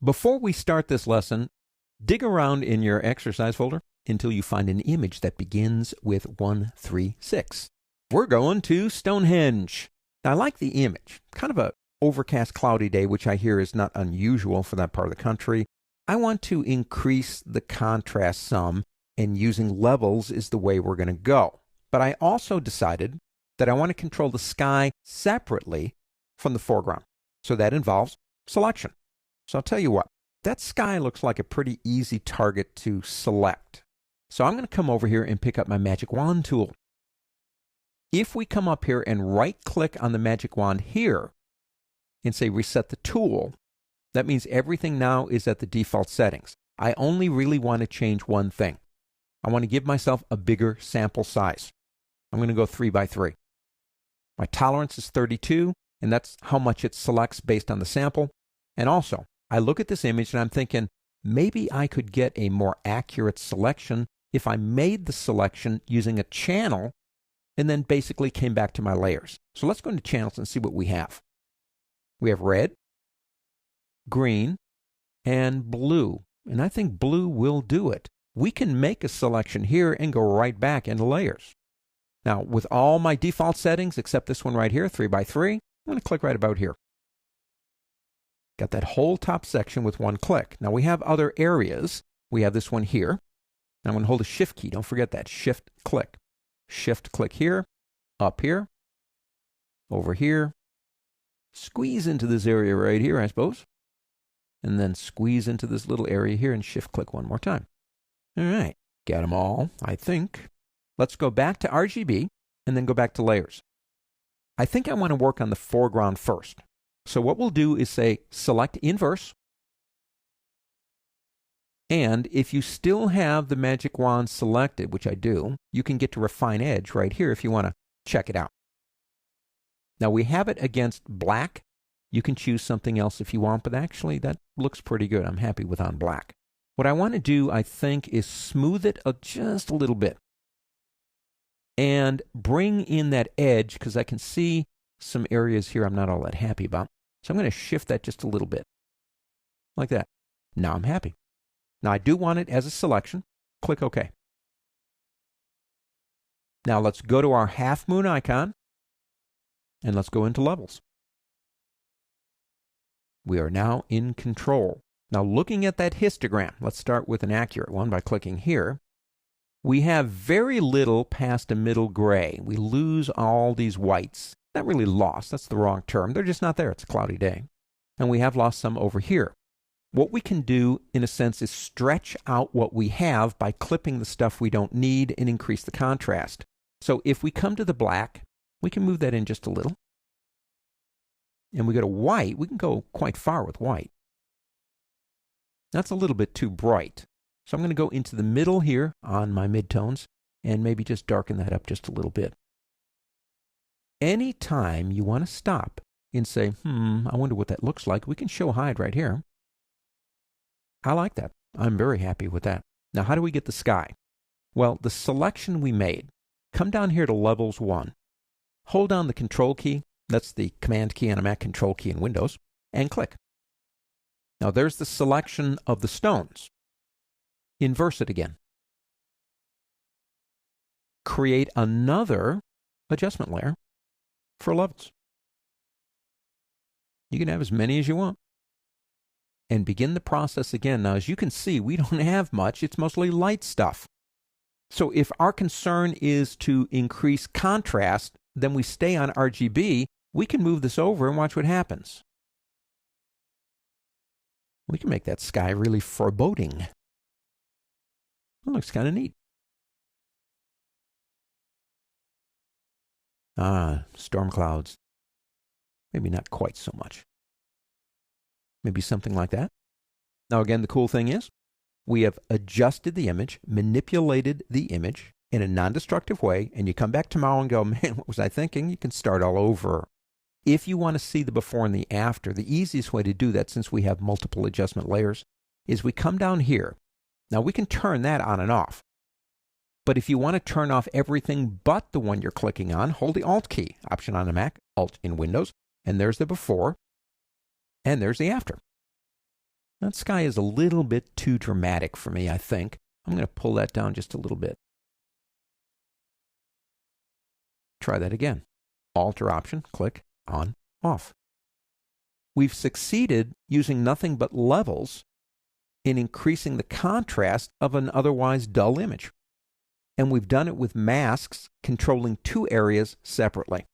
Before we start this lesson, dig around in your exercise folder until you find an image that begins with 136. We're going to Stonehenge. Now, I like the image. Kind of a overcast, cloudy day, which I hear is not unusual for that part of the country. I want to increase the contrast some, and using levels is the way we're going to go. But I also decided that I want to control the sky separately from the foreground. So that involves selection. So I'll tell you what, that sky looks like a pretty easy target to select. So I'm going to come over here and pick up my magic wand tool. If we come up here and right-click on the magic wand here and say reset the tool, that means everything now is at the default settings. I only really want to change one thing. I want to give myself a bigger sample size. I'm going to go 3 by 3. My tolerance is 32, and that's how much it selects based on the sample. And also, I look at this image and I'm thinking, maybe I could get a more accurate selection if I made the selection using a channel and then basically came back to my layers. So let's go into channels and see what we have. We have red, green, and blue. And I think blue will do it. We can make a selection here and go right back into layers. Now, with all my default settings, except this one right here, 3 by 3, I'm going to click right about here. Got that whole top section with one click. Now we have other areas. We have this one here. Now I'm going to hold the Shift key. Don't forget that. Shift click. Shift click here, up here, over here. Squeeze into this area right here, I suppose. And then squeeze into this little area here and Shift click one more time. All right. Got them all, I think. Let's go back to RGB and then go back to layers. I think I want to work on the foreground first. So what we'll do is say select inverse. And if you still have the magic wand selected, which I do, you can get to refine edge right here if you want to check it out. Now we have it against black. You can choose something else if you want, but actually that looks pretty good. I'm happy with on black. What I want to do, I think, is smooth it just a little bit. And bring in that edge, because I can see some areas here I'm not all that happy about. So I'm going to shift that just a little bit, like that. Now I'm happy. Now I do want it as a selection. Click OK. Now let's go to our half moon icon, and let's go into levels. We are now in control. Now looking at that histogram, let's start with an accurate one by clicking here. We have very little past a middle gray. We lose all these whites. Not really lost, that's the wrong term. They're just not there. It's a cloudy day. And we have lost some over here. What we can do, in a sense, is stretch out what we have by clipping the stuff we don't need and increase the contrast. So if we come to the black, we can move that in just a little. And we go to white, we can go quite far with white. That's a little bit too bright. So I'm going to go into the middle here on my midtones and maybe just darken that up just a little bit. Anytime you want to stop and say, I wonder what that looks like, we can show hide right here. I like that. I'm very happy with that. Now, how do we get the sky? Well, the selection we made, come down here to Levels 1. Hold down the Control key, that's the Command key on a Mac, Control key in Windows, and click. Now, there's the selection of the stones. Inverse it again. Create another adjustment layer for levels. You can have as many as you want. And begin the process again. Now, as you can see, we don't have much. It's mostly light stuff. So if our concern is to increase contrast, then we stay on RGB. We can move this over and watch what happens. We can make that sky really foreboding. That looks kind of neat. Storm clouds. Maybe not quite so much. Maybe something like that. Now again, the cool thing is, we have adjusted the image, manipulated the image in a non-destructive way, and you come back tomorrow and go, man, what was I thinking? You can start all over. If you want to see the before and the after, the easiest way to do that, since we have multiple adjustment layers, is we come down here. Now we can turn that on and off. But if you want to turn off everything but the one you're clicking on, hold the Alt key, Option on the Mac, Alt in Windows, and there's the before, and there's the after. That sky is a little bit too dramatic for me, I think. I'm going to pull that down just a little bit. Try that again. Alter option, click on, off. We've succeeded using nothing but levels in increasing the contrast of an otherwise dull image. And we've done it with masks controlling two areas separately.